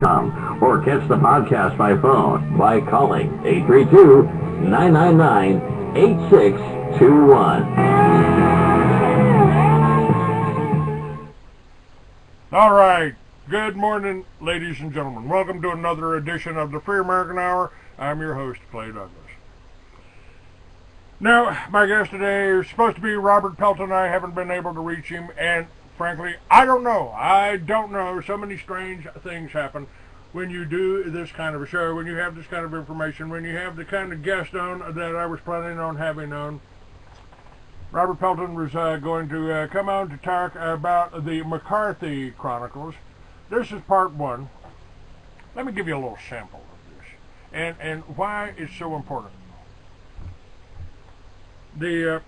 or catch the podcast by phone by calling 832-999-8621. All right. Good morning, ladies and gentlemen. Welcome to another edition of the Free American Hour. I'm your host, Clay Douglas. Now, my guest today is supposed to be Robert Pelton. I haven't been able to reach him, and frankly, I don't know. So many strange things happen when you do this kind of a show, when you have this kind of information, when you have the kind of guest on that I was planning on having on. Robert Pelton was going to come on to talk about the McCarthy Chronicles. This is part one. Let me give you a little sample of this and why it's so important. The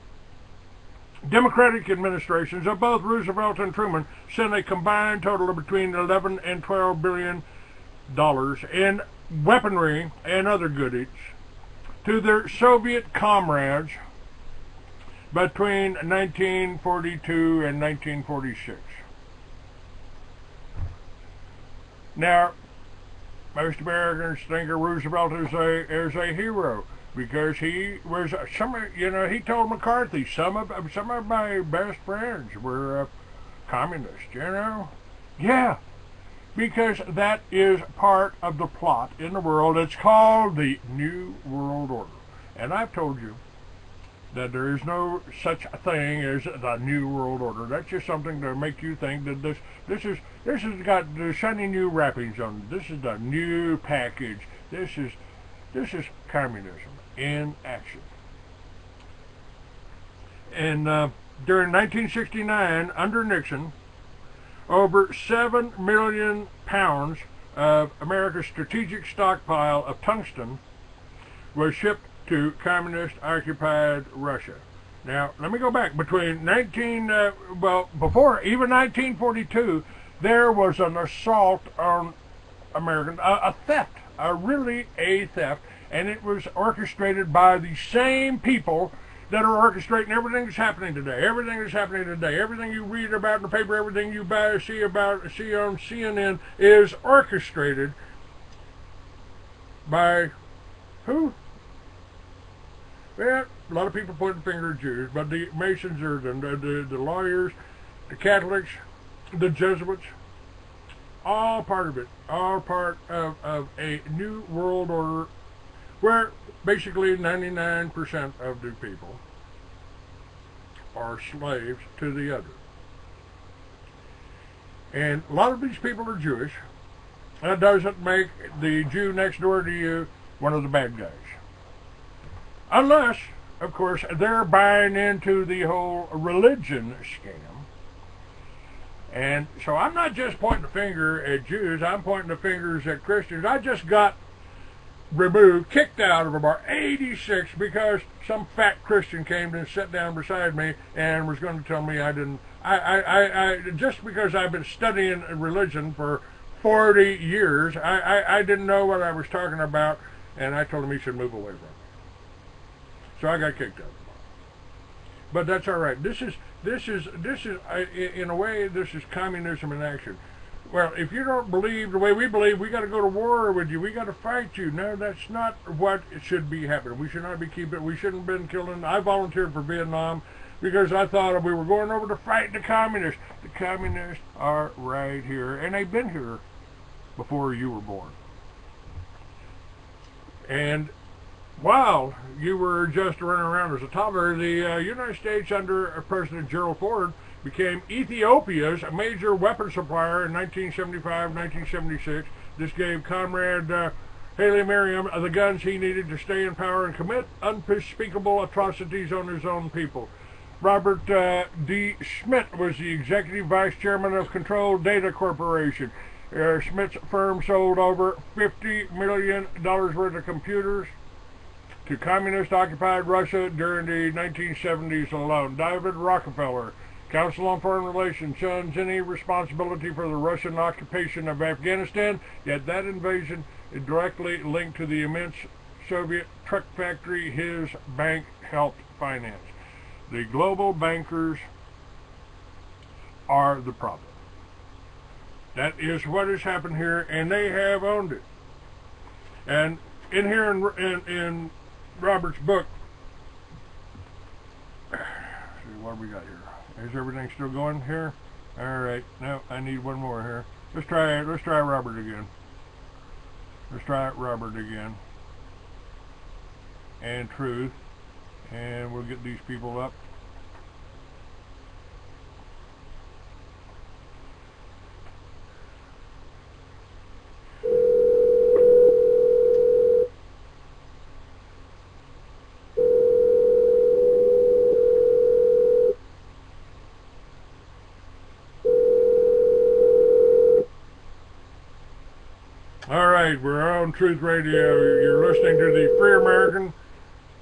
Democratic administrations of both Roosevelt and Truman sent a combined total of between $11 and $12 billion in weaponry and other goodies to their Soviet comrades between 1942 and 1946. Now, most Americans think of Roosevelt as a hero because he was he told McCarthy some of my best friends were communists. Yeah, because that is part of the plot in the world. It's called the New World Order, and I've told you that there is no such thing as the New World Order. That's just something to make you think that this has got the shiny new wrappings on it. This is the new package. This is communism in action. And during 1969, under Nixon, over 7 million pounds of America's strategic stockpile of tungsten was shipped to communist-occupied Russia. Now, let me go back. Between before even 1942, there was an assault on Americans, a theft, a theft, and it was orchestrated by the same people that are orchestrating everything that's happening today. Everything that's happening today, everything you read about in the paper, everything you see on CNN is orchestrated by who? Well, a lot of people point the finger at Jews, but the Masons are the lawyers, the Catholics, the Jesuits, all part of it, all part of a new world order where basically 99% of the people are slaves to the other. And a lot of these people are Jewish. That doesn't make the Jew next door to you one of the bad guys. Unless, of course, they're buying into the whole religion scam. And so I'm not just pointing the finger at Jews, I'm pointing the fingers at Christians. I just got kicked out of a bar, 86, because some fat Christian came and sat down beside me and was going to tell me I just because I've been studying religion for 40 years, I didn't know what I was talking about, and I told him he should move away from it. So I got kicked out of the bar. But that's all right. This is in a way, this is communism in action. Well, if you don't believe the way we believe, we got to go to war with you. We got to fight you. No, that's not what should be happening. We should not be we shouldn't have been killing. I volunteered for Vietnam because I thought we were going over to fight the communists. The communists are right here, and they've been here before you were born. And while you were just running around as a toddler, the United States under President Gerald Ford became Ethiopia's major weapon supplier in 1975-1976. This gave Comrade Haile Mariam the guns he needed to stay in power and commit unspeakable atrocities on his own people. Robert D. Schmidt was the executive vice chairman of Control Data Corporation. Schmidt's firm sold over $50 million worth of computers to communist-occupied Russia during the 1970s alone. David Rockefeller, Council on Foreign Relations, shuns any responsibility for the Russian occupation of Afghanistan, yet that invasion is directly linked to the immense Soviet truck factory his bank helped finance. The global bankers are the problem. That is what has happened here, and they have owned it. And in here in Robert's book, see what we got here. Is everything still going here? All right. No, I need one more here. Let's try it. Let's try Robert again. Let's try Robert again. And truth, and we'll get these people up. All right, we're on Truth Radio. You're listening to the Free American.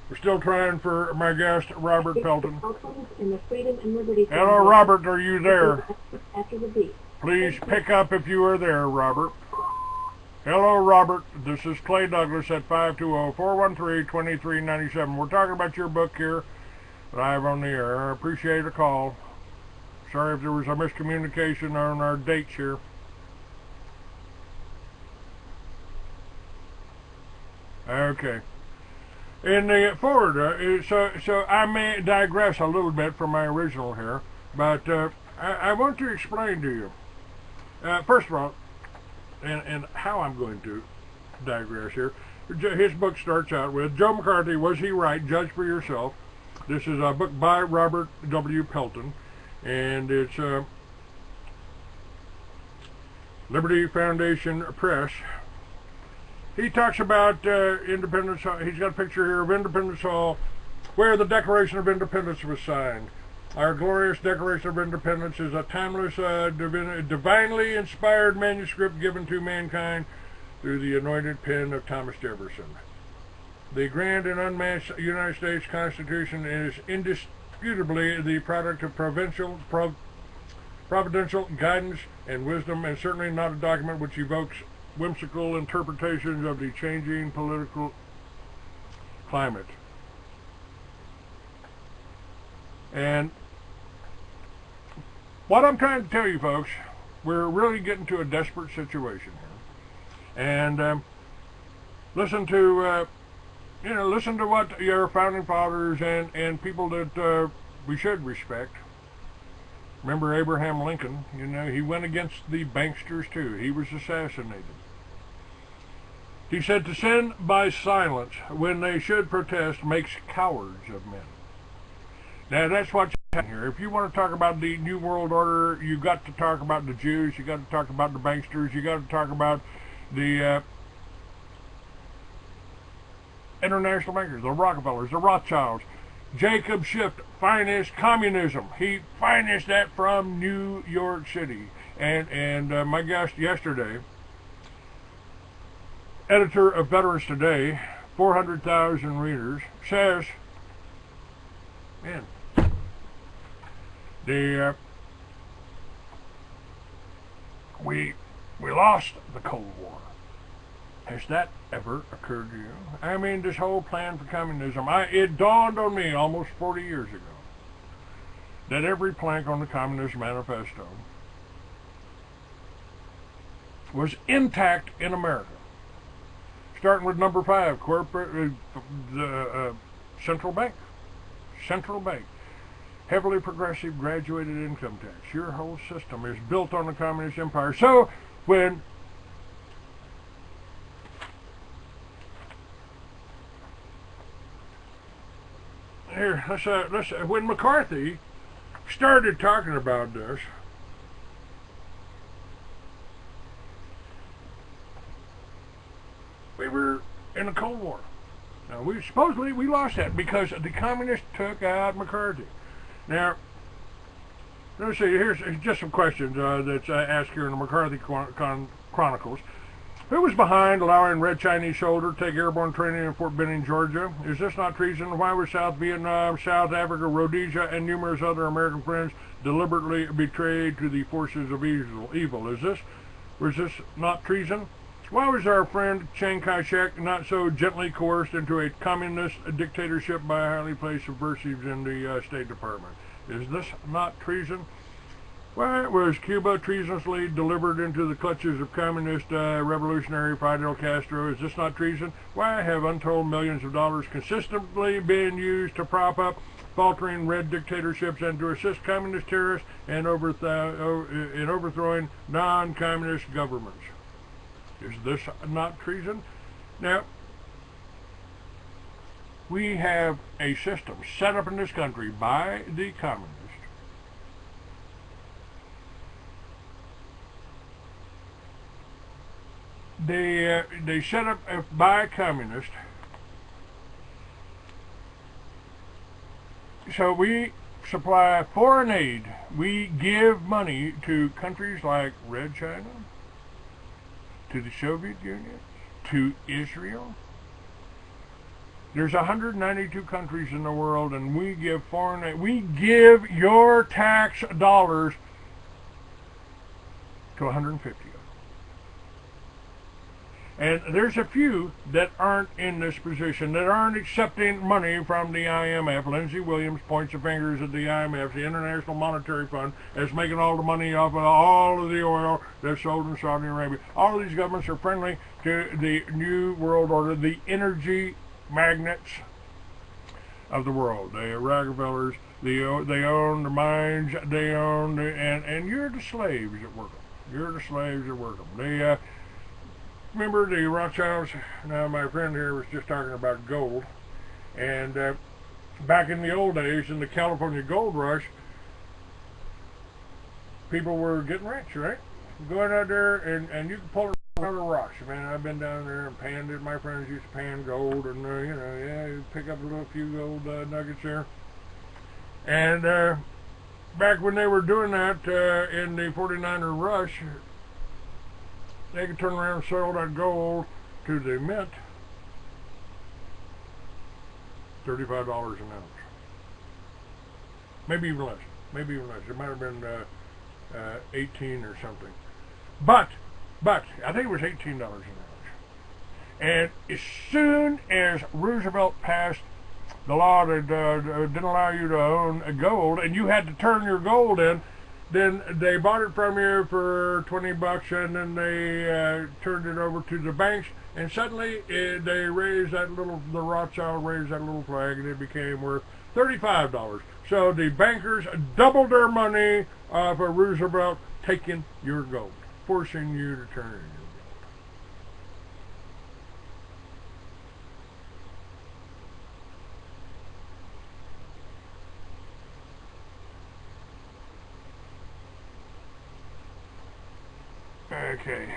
We're still trying for my guest, Robert Pelton. Hello, Robert, are you there? Please pick up if you are there, Robert. Hello, Robert. This is Clay Douglas at 520-413-2397. We're talking about your book here, live on the air. I appreciate the call. Sorry if there was a miscommunication on our dates here. Okay. In the forward, so I may digress a little bit from my original here, but I want to explain to you, first of all, and how I'm going to digress here. His book starts out with, Joe McCarthy, Was He Right? Judge for Yourself. This is a book by Robert W. Pelton, and it's Liberty Foundation Press. He talks about Independence Hall. He's got a picture here of Independence Hall, where the Declaration of Independence was signed. Our glorious Declaration of Independence is a timeless, divinely inspired manuscript given to mankind through the anointed pen of Thomas Jefferson. The grand and unmatched United States Constitution is indisputably the product of providential guidance and wisdom, and certainly not a document which evokes whimsical interpretations of the changing political climate. And what I'm trying to tell you folks, we're really getting to a desperate situation here. And listen to what your founding fathers and people that we should respect. Remember Abraham Lincoln, you know, he went against the banksters too. He was assassinated. He said, to sin by silence when they should protest makes cowards of men. Now that's what's happening here. If you want to talk about the New World Order, you've got to talk about the Jews, you've got to talk about the banksters, you've got to talk about the international bankers, the Rockefellers, the Rothschilds. Jacob Schiff financed communism. He financed that from New York City. And my guest yesterday, editor of Veterans Today, 400,000 readers, says, man, we lost the Cold War. Has that ever occurred to you? I mean, this whole plan for communism, it dawned on me almost 40 years ago that every plank on the Communist Manifesto was intact in America. Starting with number 5, corporate, central bank. Central bank. Heavily progressive graduated income tax. Your whole system is built on the communist empire. So when when McCarthy started talking about this, we were in a Cold War. Now, we lost that because the communists took out McCarthy. Now, let's see, here's just some questions that's asked here in the McCarthy Chronicles. Who was behind allowing Red Chinese soldiers to take airborne training in Fort Benning, Georgia? Is this not treason? Why were South Vietnam, South Africa, Rhodesia, and numerous other American friends deliberately betrayed to the forces of evil? Was this not treason? Why was our friend Chiang Kai-shek not so gently coerced into a communist dictatorship by highly placed subversives in the State Department? Is this not treason? Why was Cuba treasonously delivered into the clutches of communist revolutionary Fidel Castro? Is this not treason? Why have untold millions of dollars consistently been used to prop up faltering red dictatorships and to assist communist terrorists in overthrowing non-communist governments? Is this not treason? Now, we have a system set up in this country by the communists. They set up by communists. So we supply foreign aid. We give money to countries like Red China, to the Soviet Union, to Israel. There's 192 countries in the world, and we give foreign aid. We give your tax dollars to 150 of them. And there's a few that aren't in this position, that aren't accepting money from the IMF. Lindsey Williams points the fingers at the IMF, the International Monetary Fund, as making all the money off of all of the oil that's sold in Saudi Arabia. All of these governments are friendly to the New World Order, the energy magnates of the world. They are Rockefellers. They own the mines. They own and you're the slaves that work them. You're the slaves that work them. They remember the Rothschilds? Now, my friend here was just talking about gold. And back in the old days, in the California gold rush, people were getting rich, right? Going out there, and you can pull it out of the rocks. Man, I've been down there and panned it. My friends used to pan gold, and, you pick up a few gold nuggets there. And back when they were doing that in the 49er rush, they could turn around and sell that gold to the mint, $35 an ounce. Maybe even less. Maybe even less. It might have been 18 or something. But I think it was $18 an ounce. And as soon as Roosevelt passed the law that didn't allow you to own gold, and you had to turn your gold in, then they bought it from you for $20, and then they turned it over to the banks, and suddenly they raised the Rothschild raised that little flag, and it became worth $35. So the bankers doubled their money for Roosevelt taking your gold, forcing you to turn it in. Okay.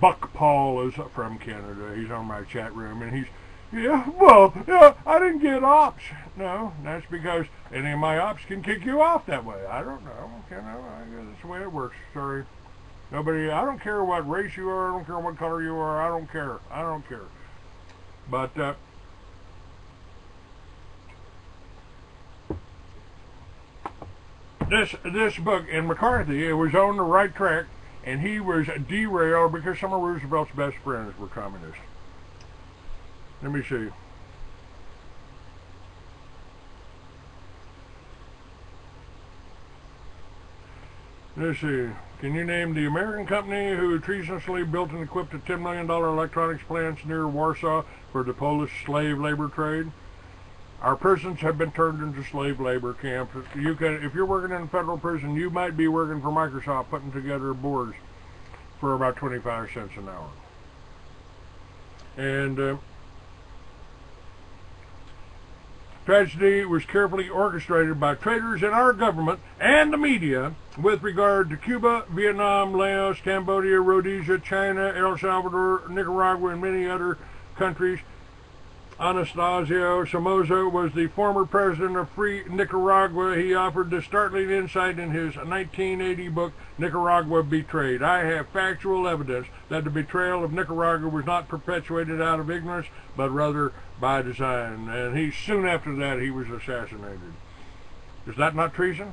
Buck Paul is from Canada. He's on my chat room, and I didn't get ops. No, that's because any of my ops can kick you off that way. I don't know. I guess that's the way it works. Sorry. Nobody, I don't care what race you are. I don't care what color you are. I don't care. I don't care. But, This book, in McCarthy, it was on the right track, and he was derailed because some of Roosevelt's best friends were communists. Let me see. Let's see. Can you name the American company who treasonously built and equipped a $10 million electronics plant near Warsaw for the Polish slave labor trade? Our prisons have been turned into slave labor camps. If you're working in a federal prison, you might be working for Microsoft, putting together boards for about 25 cents an hour. And tragedy was carefully orchestrated by traitors in our government and the media with regard to Cuba, Vietnam, Laos, Cambodia, Rhodesia, China, El Salvador, Nicaragua, and many other countries. Anastasio Somoza was the former president of Free Nicaragua. He offered the startling insight in his 1980 book, Nicaragua Betrayed. I have factual evidence that the betrayal of Nicaragua was not perpetuated out of ignorance, but rather by design. And soon after that, he was assassinated. Is that not treason?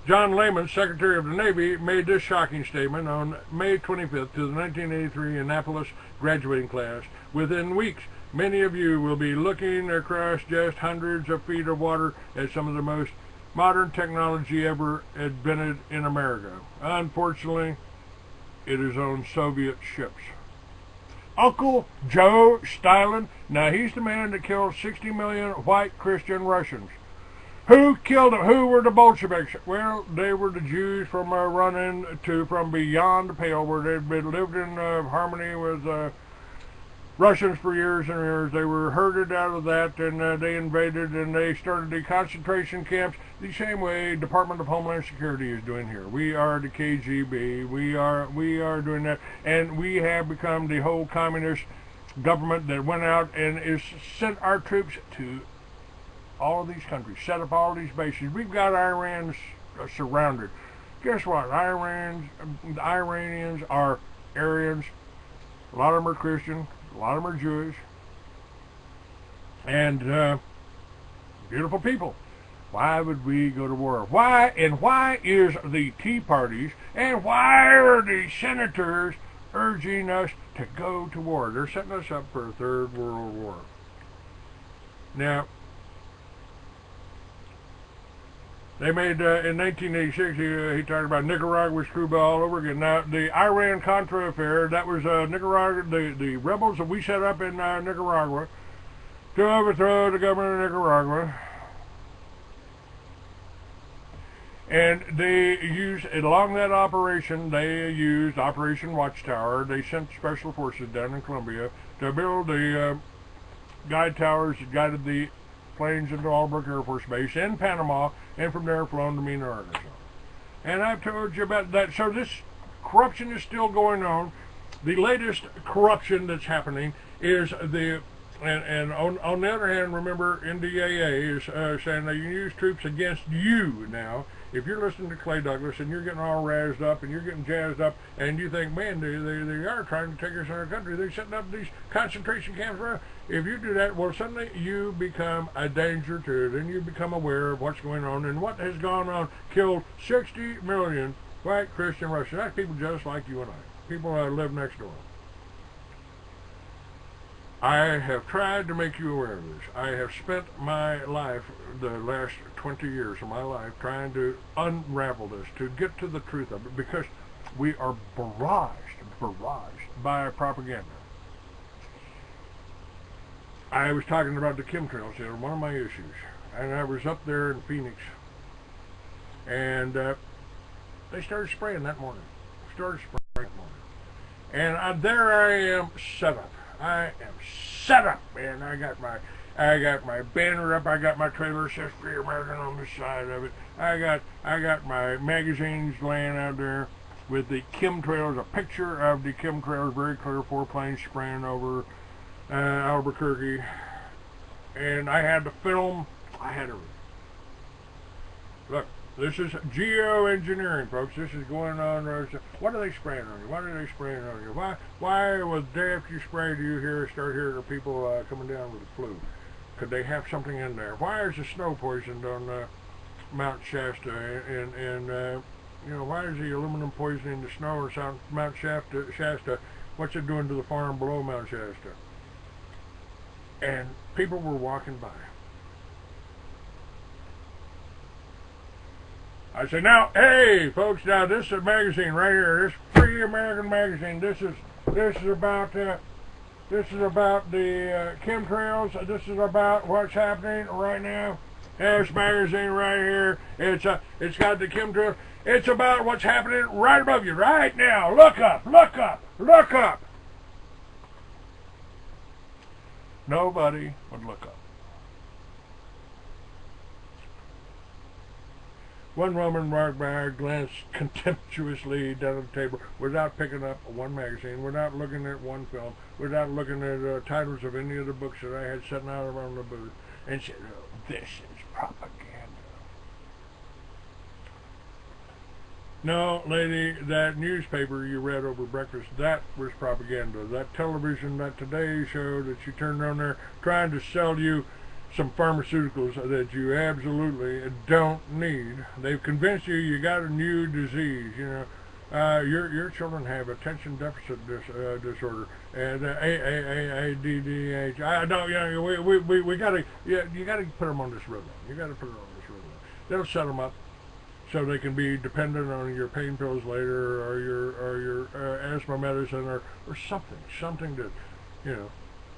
John Lehman, Secretary of the Navy, made this shocking statement on May 25th to the 1983 Annapolis graduating class. Within weeks, Many of you will be looking across just hundreds of feet of water at some of the most modern technology ever invented in America. Unfortunately, it is on Soviet ships. Uncle Joe Stalin, now he's the man that killed 60 million white Christian Russians. Who killed them? Who were the Bolsheviks? Well, they were the Jews from from beyond the pale, where they'd lived in harmony with Russians for years and years. They were herded out of that, and they invaded, and they started the concentration camps the same way Department of Homeland Security is doing here. We are the KGB. We are doing that, and we have become the whole communist government that went out and is sent our troops to all of these countries, set up all these bases. We've got Iran surrounded. Guess what? The Iranians are Aryans. A lot of them are Christian. A lot of them are Jewish. And beautiful people. Why would we go to war? Why? And why is the Tea Parties and why are the senators urging us to go to war? They're setting us up for a third world war. Now, they made, in 1986, he talked about Nicaragua's Cuba all over again. Now, the Iran-Contra affair, that was Nicaragua, the rebels that we set up in Nicaragua to overthrow the government of Nicaragua. And they used, along that operation, they used Operation Watchtower. They sent special forces down in Colombia to build the guide towers that guided the planes into Albrook Air Force Base in Panama, and from there flown to Mena, Arkansas. And I've told you about that. So this corruption is still going on. The latest corruption that's happening is and on the other hand, remember, NDAA is saying that you use troops against you now. If you're listening to Clay Douglas and you're getting all razzed up and you're getting jazzed up and you think, man, they are trying to take us in our country, they're setting up these concentration camps around. If you do that, well, suddenly you become a danger to it, and you become aware of what's going on and what has gone on. Killed 60 million white Christian Russians. That's people just like you and I. People that live next door. I have tried to make you aware of this. I have spent my life, the last 20 years of my life, trying to unravel this, to get to the truth of it, because we are barraged by propaganda. I was talking about the chemtrails. They were one of my issues. And I was up there in Phoenix, and they started spraying that morning. And there I am set up. I am set up, man. I got my banner up. I got my trailer says Free American on the side of it. I got my magazines laying out there with the chemtrails, a picture of the chemtrails, very clear, 4 planes spraying over Albuquerque. And I had to film. I had to look. This is geoengineering, folks. This is going on. What are they spraying on you? What are they spraying on you? Why was day after you spray do you start hearing people coming down with the flu? Could they have something in there? Why is the snow poisoned on Mount Shasta? And why is the aluminum poisoning the snow on Mount Shasta? What's it doing to the farm below Mount Shasta? And people were walking by. I said, now, hey, folks, now this is a magazine right here. This Free American magazine. This is about the chemtrails. This is about what's happening right now. This magazine right here. It's got the chemtrails. It's about what's happening right above you right now. Look up, look up, look up. Nobody would look up. One woman walked by, glanced contemptuously down at the table without picking up one magazine, without looking at one film, without looking at titles of any of the books that I had sitting out around the booth, and said, oh, this is propaganda. No, lady, that newspaper you read over breakfast, that was propaganda. That television, that Today show that you turned on there trying to sell you some pharmaceuticals that you absolutely don't need. They've convinced you got a new disease, Your children have attention deficit disorder and ADDH. I don't. You know, we gotta. Yeah, you gotta put them on this Ritalin. You gotta put them on this Ritalin. That'll set them up so they can be dependent on your pain pills later, or your asthma medicine, or something to, you know,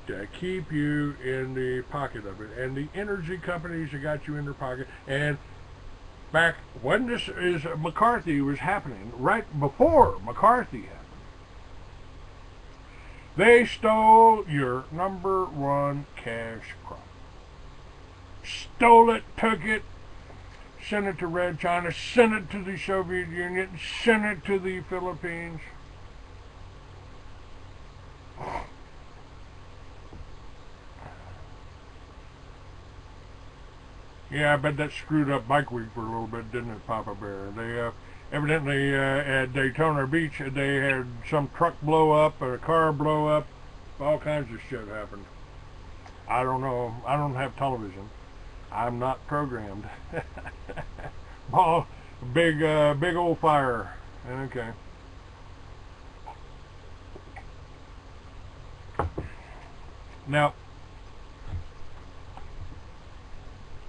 to keep you in the pocket of it. And the energy companies that got you in their pocket. And back when this is McCarthy was happening, right before McCarthy happened, they stole your #1 cash crop. Stole it, took it, sent it to Red China, sent it to the Soviet Union, sent it to the Philippines. Yeah, I bet that screwed up Bike Week for a little bit, didn't it, Papa Bear? They evidently at Daytona Beach, they had some truck blow up, or a car blow up. All kinds of shit happened. I don't know. I don't have television. I'm not programmed. Big old fire. Okay. Now,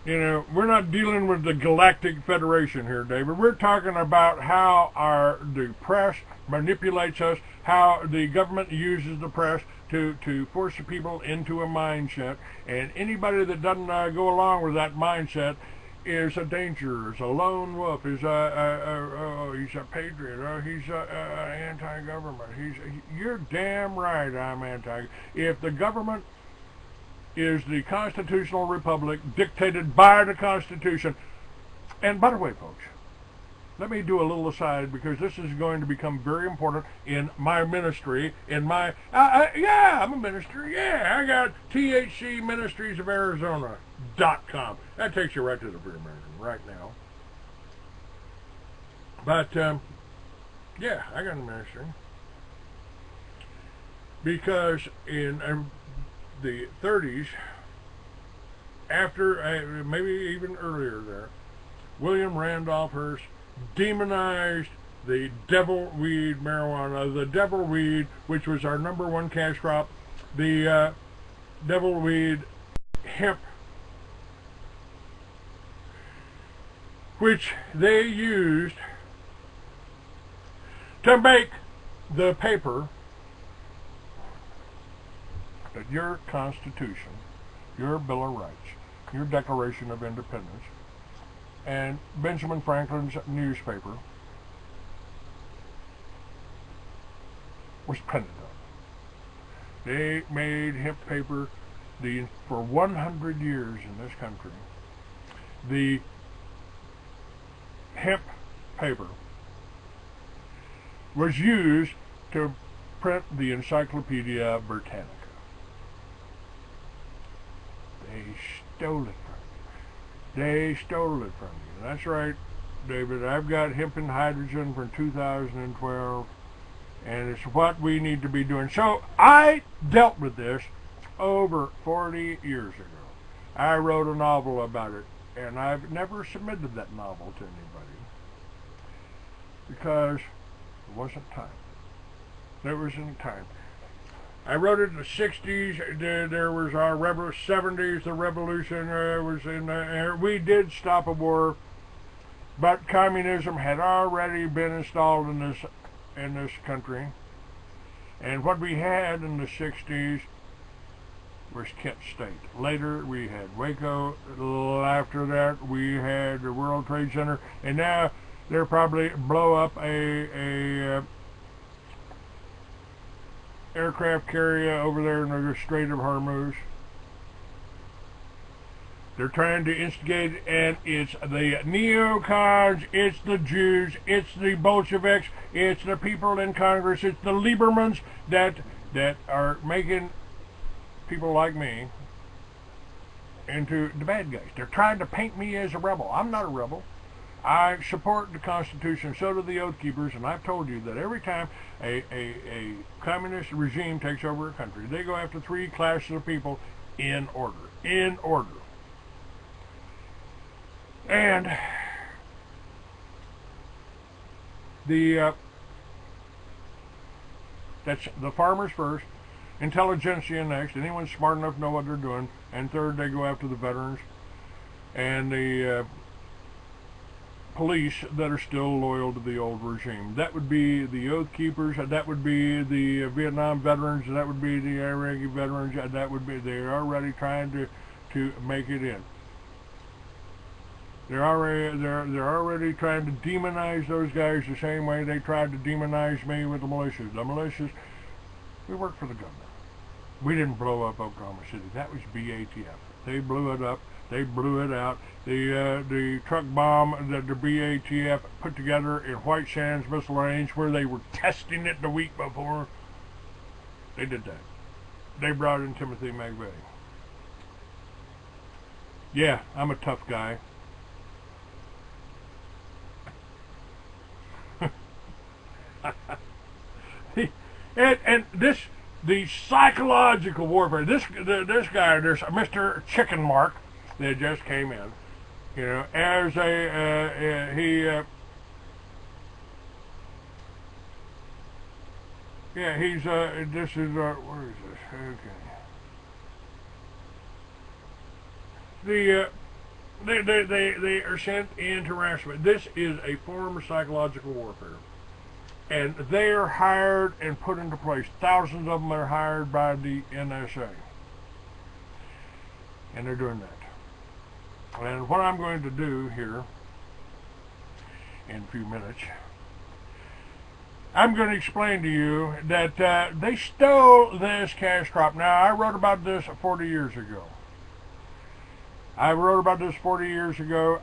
you know, we're not dealing with the Galactic Federation here, David. We're talking about how the press manipulates us, how the government uses the press to force the people into a mindset, and anybody that doesn't go along with that mindset is a danger, is a lone wolf, is he's a patriot, he's anti-government. You're damn right I'm anti. If the government is the constitutional republic dictated by the Constitution, and by the way, folks, let me do a little aside, because this is going to become very important in my ministry, in my, yeah, I'm a minister, yeah, I got THCMinistriesofArizona.com. That takes you right to the Free American right now. But, yeah, I got a ministry. Because in the 30s, after, maybe even earlier there, William Randolph Hearst demonized the devil weed marijuana, the devil weed, which was our #1 cash crop, the devil weed hemp, which they used to make the paper that your Constitution, your Bill of Rights, your Declaration of Independence, and Benjamin Franklin's newspaper was printed on. They made hemp paper for 100 years in this country. The hemp paper was used to print the Encyclopedia Britannica. They stole it. They stole it from you. That's right, David. I've got hemp and hydrogen from 2012, and it's what we need to be doing. So I dealt with this over 40 years ago. I wrote a novel about it, and I've never submitted that novel to anybody because it wasn't time. There wasn't time. I wrote it in the 60s. There was our 70s. The revolution was in the air. We did stop a war, but communism had already been installed in this country. And what we had in the 60s was Kent State. Later, we had Waco. After that, we had the World Trade Center. And now they'll probably blow up a aircraft carrier over there in the Strait of Hormuz. They're trying to instigate, and it's the neocons, it's the Jews, it's the Bolsheviks, it's the people in Congress, it's the Liebermans that are making people like me into the bad guys. They're trying to paint me as a rebel. I'm not a rebel. I support the Constitution, so do the Oath Keepers, and I've told you that every time a communist regime takes over a country, they go after 3 classes of people in order. In order. And the That's the farmers first, intelligentsia next, anyone smart enough to know what they're doing, and third, they go after the veterans and the police that are still loyal to the old regime. That would be the Oath Keepers, that would be the Vietnam veterans, that would be the Iraqi veterans, that would be, they're already trying to make it in. They're already trying to demonize those guys the same way they tried to demonize me with the militias. The militias, we work for the government. We didn't blow up Oklahoma City. That was BATF. They blew it up. They blew it out. The truck bomb that the BATF put together in White Sands Missile Range, where they were testing it the week before, they did that. They brought in Timothy McVeigh. Yeah, I'm a tough guy. and the psychological warfare. This guy, there's Mr. Chicken Mark that just came in. You know, as he's this is where is this? Okay. They are sent into harassment. This is a form of psychological warfare. And they are hired and put into place. Thousands of them are hired by the NSA. And they're doing that. And what I'm going to do here in a few minutes, I'm going to explain to you that they stole this cash crop. Now, I wrote about this 40 years ago.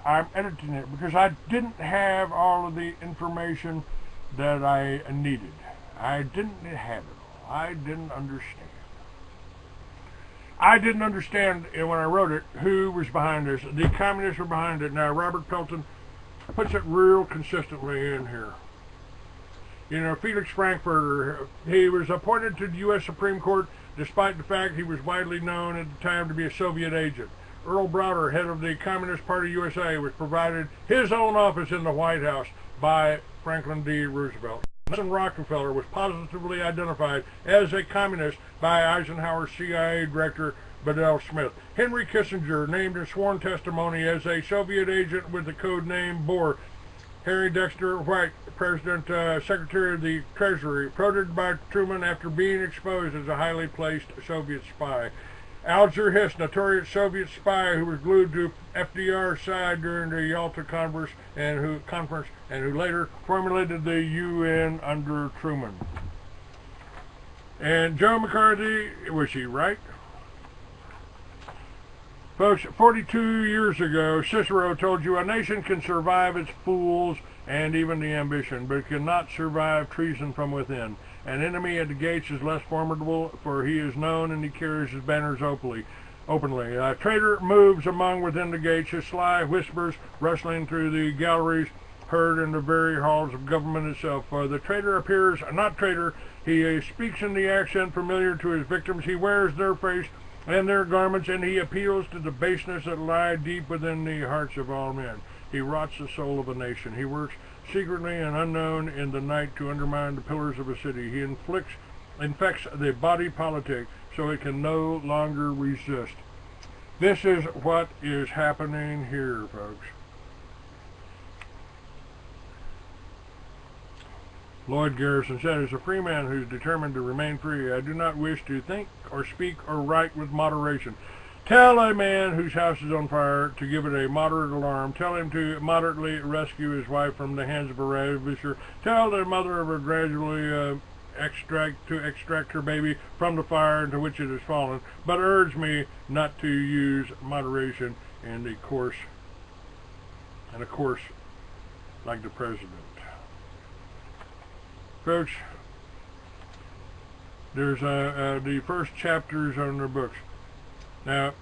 I'm editing it because I didn't have all of the information that I needed. I didn't have it all. I didn't understand. I didn't understand when I wrote it who was behind this. The communists were behind it. Now, Robert Pelton puts it real consistently in here. You know, Felix Frankfurter, he was appointed to the U.S. Supreme Court despite the fact he was widely known at the time to be a Soviet agent. Earl Browder, head of the Communist Party USA, was provided his own office in the White House by Franklin D. Roosevelt. Nelson Rockefeller was positively identified as a communist by Eisenhower CIA Director Bedell Smith. Henry Kissinger named in sworn testimony as a Soviet agent with the code name Bohr. Harry Dexter White, President, Secretary of the Treasury, promoted by Truman after being exposed as a highly placed Soviet spy. Alger Hiss, notorious Soviet spy who was glued to FDR's side during the Yalta Conference and who later formulated the UN under Truman. And Joe McCarthy, was he right? Folks, 42 years ago, Cicero told you a nation can survive its fools and even the ambition, but it cannot survive treason from within. An enemy at the gates is less formidable, for he is known and he carries his banners openly. A traitor moves among within the gates, his sly whispers rustling through the galleries, heard in the very halls of government itself. The traitor appears not traitor. He speaks in the accent familiar to his victims. He wears their face and their garments, and he appeals to the baseness that lie deep within the hearts of all men. He rots the soul of a nation. He works secretly and unknown in the night to undermine the pillars of a city. He infects the body politic so it can no longer resist. This is what is happening here, folks. Lloyd Garrison said, as a free man who is determined to remain free, I do not wish to think or speak or write with moderation. Tell a man whose house is on fire to give it a moderate alarm. Tell him to moderately rescue his wife from the hands of a ravisher. Tell the mother of her gradually extract her baby from the fire into which it has fallen. But urge me not to use moderation in a course like the president. Folks, there's the first chapters on their books. Now,